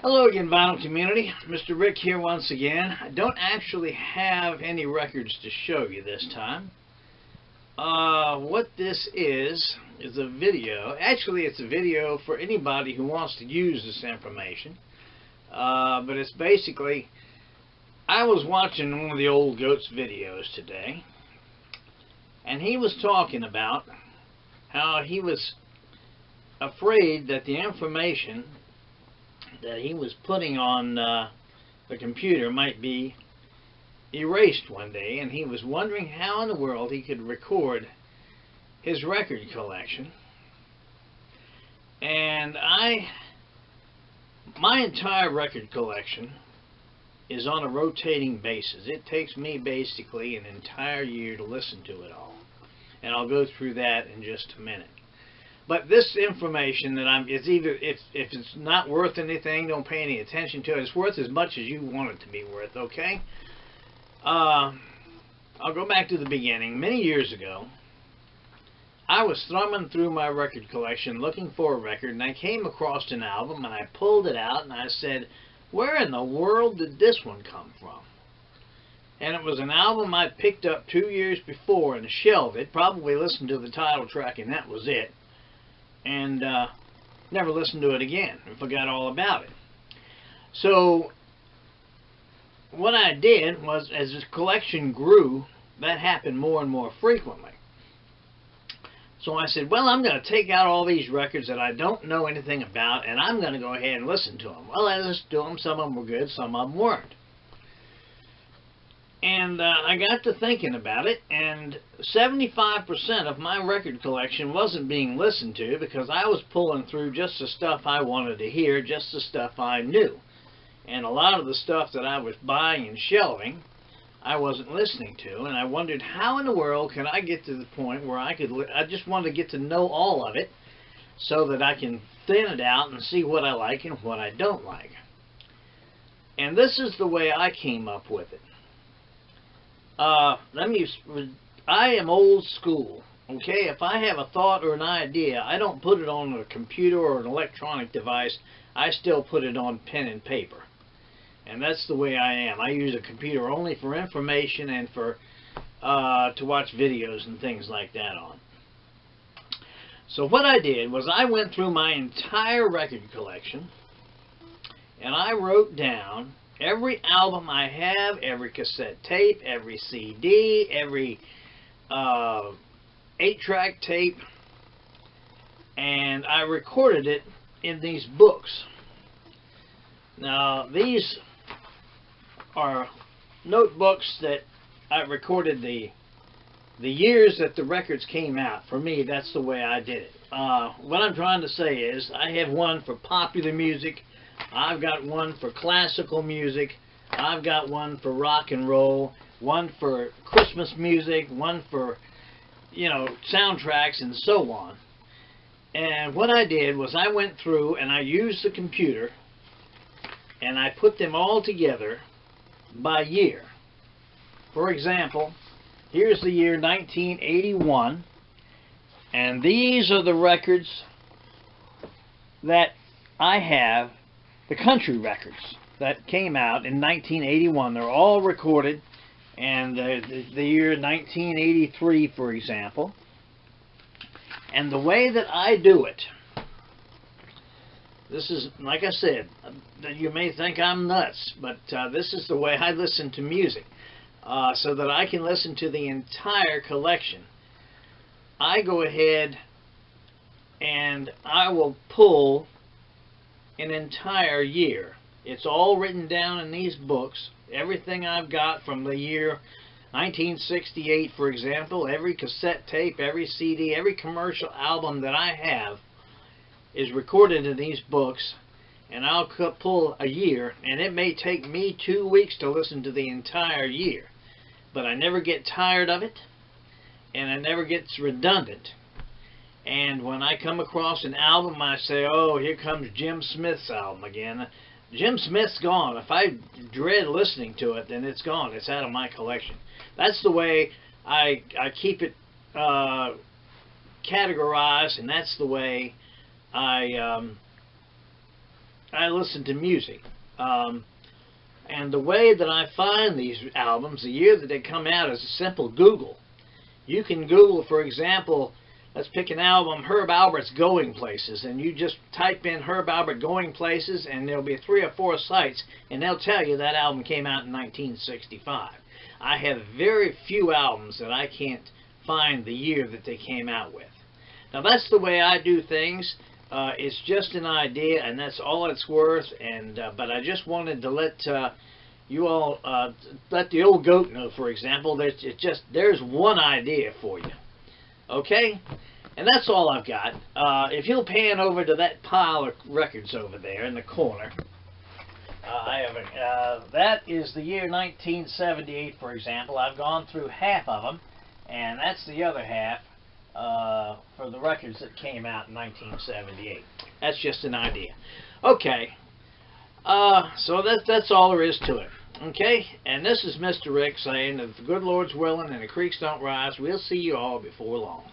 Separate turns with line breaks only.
Hello again, vinyl community. Mr. Rick here once again. I don't actually have any records to show you this time. What this is a video. Actually, it's a video for anybody who wants to use this information. But it's basically, I was watching one of the old Goats videos today, and he was talking about how he was afraid that the information that he was putting on the computer might be erased one day, and he was wondering how in the world he could record his record collection. And my entire record collection is on a rotating basis. It takes me basically an entire year to listen to it all, and I'll go through that in just a minute. But this information that if it's not worth anything, don't pay any attention to it. It's worth as much as you want it to be worth, okay? I'll go back to the beginning. Many years ago, I was thumbing through my record collection looking for a record, and I came across an album, and I pulled it out, and I said, where in the world did this one come from? And it was an album I picked up 2 years before and shelved it, probably listened to the title track, and that was it. And never listened to it again and forgot all about it. So what I did was, as this collection grew, that happened more and more frequently. So I said, well, I'm going to take out all these records that I don't know anything about, and I'm going to go ahead and listen to them. Well, I listened to them. Some of them were good, some of them weren't. And I got to thinking about it, and 75% of my record collection wasn't being listened to because I was pulling through just the stuff I wanted to hear, just the stuff I knew. And a lot of the stuff that I was buying and shelving, I wasn't listening to, and I wondered how in the world can I get to the point where I just wanted to get to know all of it so that I can thin it out and see what I like and what I don't like. And this is the way I came up with it. I am old school, okay? If I have a thought or an idea, I don't put it on a computer or an electronic device. I still put it on pen and paper. And that's the way I am. I use a computer only for information and for to watch videos and things like that on. So what I did was I went through my entire record collection, and I wrote down every album I have, every cassette tape, every CD, every 8-track tape, and I recorded it in these books. Now, these are notebooks that I recorded the years that the records came out. For me, that's the way I did it. What I'm trying to say is I have one for popular music, I've got one for classical music, I've got one for rock and roll, one for Christmas music, one for, soundtracks and so on. And what I did was I went through and I used the computer and I put them all together by year. For example, here's the year 1981, and these are the records that I have, the country records that came out in 1981. They're all recorded, and the year 1983, for example. And the way that I do it, this is, like I said, you may think I'm nuts, but this is the way I listen to music, so that I can listen to the entire collection. I go ahead and I will pull an entire year. It's all written down in these books. Everything I've got from the year 1968, for example, every cassette tape, every CD, every commercial album that I have is recorded in these books, and I'll pull a year, and it may take me 2 weeks to listen to the entire year, but I never get tired of it, and it never gets redundant. And when I come across an album, I say, oh, here comes Jim Smith's album again. Jim Smith's gone. If I dread listening to it, then it's gone. It's out of my collection. That's the way I keep it categorized, and that's the way I I listen to music. And the way that I find these albums, the year that they come out, is a simple Google. You can Google, for example, let's pick an album, Herb Alpert's Going Places, and you just type in Herb Alpert Going Places, and there'll be 3 or 4 sites, and they'll tell you that album came out in 1965. I have very few albums that I can't find the year that they came out with. Now that's the way I do things. It's just an idea, and that's all it's worth. And but I just wanted to let you all let the old goat know, for example, that there's one idea for you. Okay, and that's all I've got. If you'll pan over to that pile of records over there in the corner, I have that is the year 1978, for example. I've gone through half of them, and that's the other half. For the records that came out in 1978. That's just an idea. Okay, so that's all there is to it. Okay, and this is Mr. Rick saying, if the good Lord's willing and the creeks don't rise, we'll see you all before long.